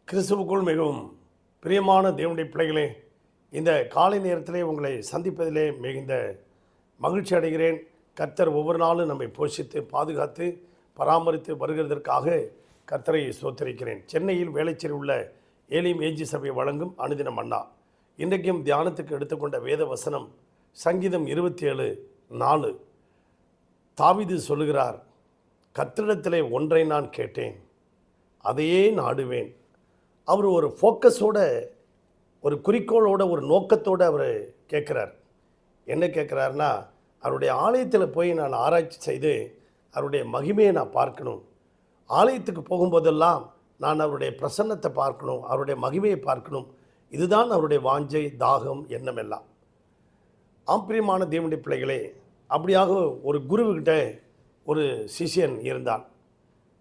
கிறிஸ்துவுக்குள் மிகவும் பிரியமான தேவனுடைய பிள்ளைகளே, இந்த காலை நேரத்திலே உங்களை சந்திப்பதிலே மிகுந்த மகிழ்ச்சி அடைகிறேன். கர்த்தர் ஒவ்வொரு நாளும் நம்மை போஷித்து பாதுகாத்து பராமரித்து வருகிறதற்காக கர்த்தரை ஸ்தோத்திரிக்கிறேன். சென்னையில் வேலைச்சேரி உள்ள ஏலிம் ஏஜி சபை வழங்கும் அனுதின மன்னா. இன்றைக்கும் தியானத்துக்கு எடுத்துக்கொண்ட வேத வசனம் சங்கீதம் 27:4. தாவீது சொல்லுகிறார், கர்த்தரிடத்திலே ஒன்றை நான் கேட்டேன், அதையே நாடுவேன். அவர் ஒரு ஃபோக்கஸோட, ஒரு குறிக்கோளோட, ஒரு நோக்கத்தோடு அவர் கேட்குறார். என்ன கேட்குறாருன்னா, அவருடைய ஆலயத்தில் போய் நான் ஆராய்ச்சி செய்து அவருடைய மகிமையை நான் பார்க்கணும். ஆலயத்துக்கு போகும்போதெல்லாம் நான் அவருடைய பிரசன்னத்தை பார்க்கணும், அவருடைய மகிமையை பார்க்கணும். இதுதான் அவருடைய வாஞ்சை, தாகம், எண்ணம் எல்லாம். ஆம்பிரியமான தேவனுடைய பிள்ளைகளே, அப்படியாக ஒரு குருவுக்கிட்ட ஒரு சிஷியன் இருந்தான்.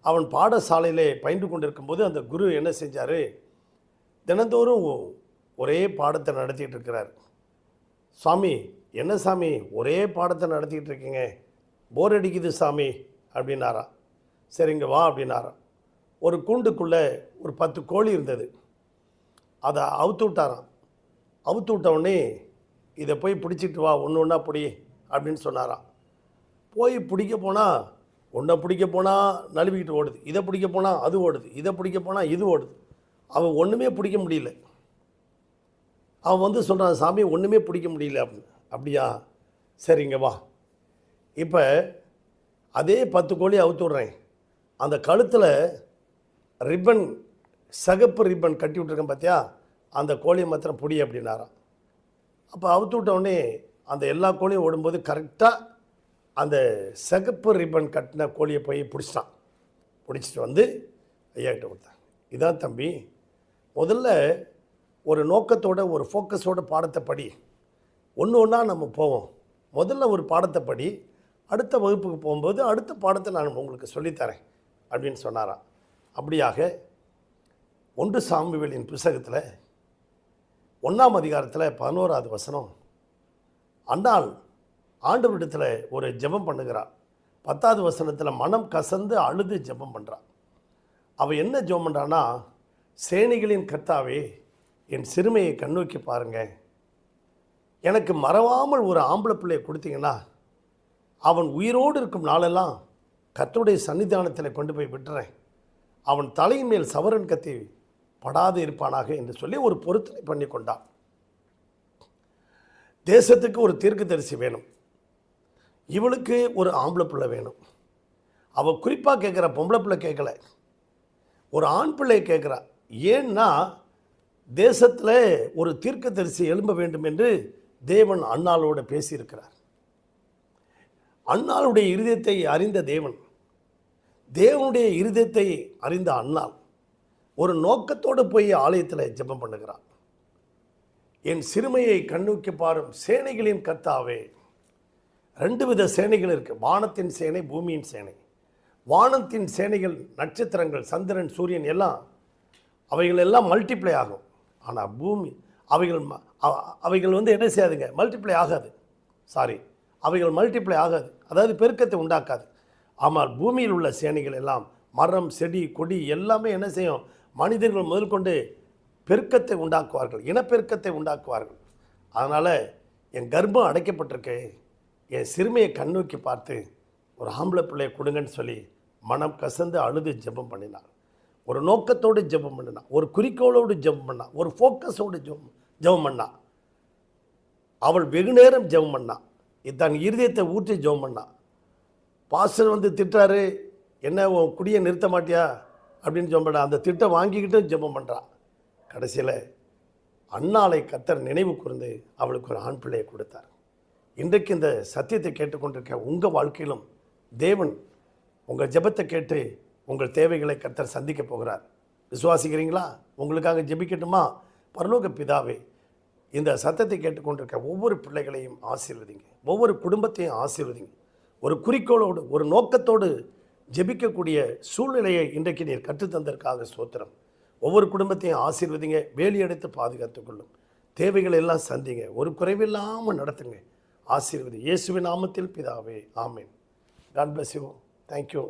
அவன் பாடசாலையிலே பயின்று கொண்டிருக்கும்போது அந்த குரு என்ன செஞ்சார், தினந்தோறும் ஒரே பாடத்தை நடத்திட்டு இருக்கிறார். சாமி, என்ன சாமி ஒரே பாடத்தை நடத்திக்கிட்டு இருக்கீங்க, போர் அடிக்குது சாமி அப்படின்னாராம். சரிங்க வா அப்படின்னாராம். ஒரு கூண்டுக்குள்ளே ஒரு 10 கோழி இருந்தது. அதை அவுத்து விட்டாராம். அவுத்து விட்டவுடனே இதை போய் பிடிச்சிட்டு வா, ஒன்று ஒன்றா பிடி அப்படின்னு சொன்னாராம். போய் பிடிக்க போனால், ஒன்றை பிடிக்க போனால் நழுவிக்கிட்டு ஓடுது, இதை பிடிக்க போனால் அது ஓடுது, இதை பிடிக்க போனால் இது ஓடுது. அவன் ஒன்றுமே பிடிக்க முடியல. அவன் சொல்கிறான், சாமி ஒன்றுமே பிடிக்க முடியல அப்படின்னு. அப்படியா, சரிங்க வா. இப்போ அதே 10 கோழி அவுத்து விட்றேன். அந்த கழுத்தில் ரிப்பன், சகப்பு ரிப்பன் கட்டி விட்ருக்கேன் பார்த்தியா, அந்த கோழியை மாத்திரம் பிடி அப்படின்னாராம். அப்போ அவுத்து விட்டவுடனே அந்த எல்லா கோழியும் ஓடும்போது கரெக்டாக அந்த சகப்பு ரிப்பன் கட்டின கோழியை போய் பிடிச்சிட்டான். பிடிச்சிட்டு வந்து ஐயா கிட்ட கொடுத்தான். இதான் தம்பி, முதல்ல ஒரு நோக்கத்தோட, ஒரு ஃபோக்கஸோட பாடத்தை படி. ஒன்று ஒன்றா நம்ம போவோம். முதல்ல ஒரு பாடத்தை படி, அடுத்த வகுப்புக்கு போகும்போது அடுத்த பாடத்தை நான் உங்களுக்கு சொல்லித்தரேன் அப்படின்னு சொன்னாராம். அப்படியாக 1 சாமுவேலின் புத்தகத்தில் 1ஆம் அதிகாரத்தில் 11வது வசனம், அன்னாள் ஆண்டவரிடத்தில் ஒரு ஜெபம் பண்ணுகிறாள். 10வது வசனத்தில் மனம் கசந்து அழுது ஜெபம் பண்ணுறான். அவள் என்ன ஜெபம் பண்ணுறான்னா, சேனைகளின் கர்த்தாவே, என் சிறுமையை கண்ணோக்கி பாருங்கள், எனக்கு மறவாமல் ஒரு ஆம்பளை பிள்ளையை கொடுத்தீங்கன்னா அவன் உயிரோடு இருக்கும் நாளெல்லாம் கர்த்தருடைய சன்னிதானத்தில் கொண்டு போய் விட்டுறேன், அவன் தலையின் மேல் சவரன் கத்தி படாது இருப்பானாக என்று சொல்லி ஒரு பொருத்தனை பண்ணி கொண்டான். தேசத்துக்கு ஒரு தீர்க்கதரிசி வேணும், இவளுக்கு ஒரு ஆம்பளை பிள்ளை வேணும். அவள் குறிப்பாக கேட்குற பொம்பளை பிள்ளை கேட்கல, ஒரு ஆண் பிள்ளை கேட்குறா. ஏன்னா தேசத்தில் ஒரு தீர்க்கதரிசி எழும்ப வேண்டும் என்று தேவன் அன்னாளோடு பேசியிருக்கிறார். அன்னாளுடைய இருதயத்தை அறிந்த தேவன், தேவனுடைய இருதயத்தை அறிந்த அன்னாள் ஒரு நோக்கத்தோடு போய் ஆலயத்தில் ஜெபம் பண்ணுகிறார். என் சிறுமையை கண்ணோக்கி பாரும் சேனைகளின் கர்த்தாவே. 2 வித சேனைகள் இருக்குது, வானத்தின் சேனை, பூமியின் சேனை. வானத்தின் சேனைகள் நட்சத்திரங்கள், சந்திரன், சூரியன் எல்லாம், அவைகள் எல்லாம் மல்டிப்ளை ஆகும். ஆனால் பூமி அவைகள் என்ன செய்யாதுங்க, மல்டிப்ளை ஆகாது. அவைகள் மல்டிப்ளை ஆகாது, அதாவது பெருக்கத்தை உண்டாக்காது. ஆனால் பூமியில் உள்ள சேனைகள் எல்லாம், மரம், செடி, கொடி எல்லாமே என்ன செய்யும், மனிதர்கள் முதல் கொண்டு பெருக்கத்தை உண்டாக்குவார்கள், இனப்பெருக்கத்தை உண்டாக்குவார்கள். அதனால் என் கர்ப்பம் அடைக்கப்பட்டிருக்கு, என் சிறுமையை கண்ணோக்கி பார்த்து ஒரு ஆம்பளை பிள்ளையை கொடுங்கன்னு சொல்லி மனம் கசந்து அழுது ஜெபம் பண்ணினாள். ஒரு நோக்கத்தோடு ஜெபம் பண்ணினா, ஒரு குறிக்கோளோடு ஜெபம் பண்ணா, ஒரு ஃபோக்கஸோடு ஜெபம் பண்ணா. அவள் வெகு நேரம் ஜெபம் பண்ணா, தன் இருதயத்தை ஊற்றி ஜெபம் பண்ணா. பாஸ்டர் திட்டுறாரு, என்ன உன் குடியை நிறுத்த மாட்டியா அப்படின்னு ஜெபம் பண்ணா. அந்த திட்டம் வாங்கிக்கிட்டு ஜெபம் பண்ணுறா. கடைசியில் அன்னாளை கர்த்தர் நினைவு கூர்ந்து அவளுக்கு ஒரு ஆண் பிள்ளையை கொடுத்தார். இன்றைக்கு இந்த சத்தியத்தை கேட்டுக்கொண்டிருக்க உங்கள் வாழ்க்கையிலும் தேவன் உங்கள் ஜெபத்தை கேட்டு உங்கள் தேவைகளை கர்த்தர் சந்திக்க போகிறார். விசுவாசிக்கிறீங்களா? உங்களுக்காக ஜெபிக்கட்டுமா? பரலோக பிதாவே, இந்த சத்தத்தை கேட்டுக்கொண்டிருக்க ஒவ்வொரு பிள்ளைகளையும் ஆசீர்வதிங்க, ஒவ்வொரு குடும்பத்தையும் ஆசீர்வதிங்க. ஒரு குறிக்கோளோடு, ஒரு நோக்கத்தோடு ஜெபிக்கக்கூடிய சூழ்நிலையை இன்றைக்கு நீர் கற்றுத்தந்ததற்காக ஸ்தோத்திரம். ஒவ்வொரு குடும்பத்தையும் ஆசீர்வதிங்க, வேலி அடைத்து பாதுகாத்துக்கொள்ளும், தேவைகள் எல்லாம் சந்திங்க, ஒரு குறைவில்லாமல் நடத்துங்க, ஆசீர்வதி. இயேசுவின் நாமத்தில் பிதாவே, ஆமேன். God bless you. தேங்க்யூ.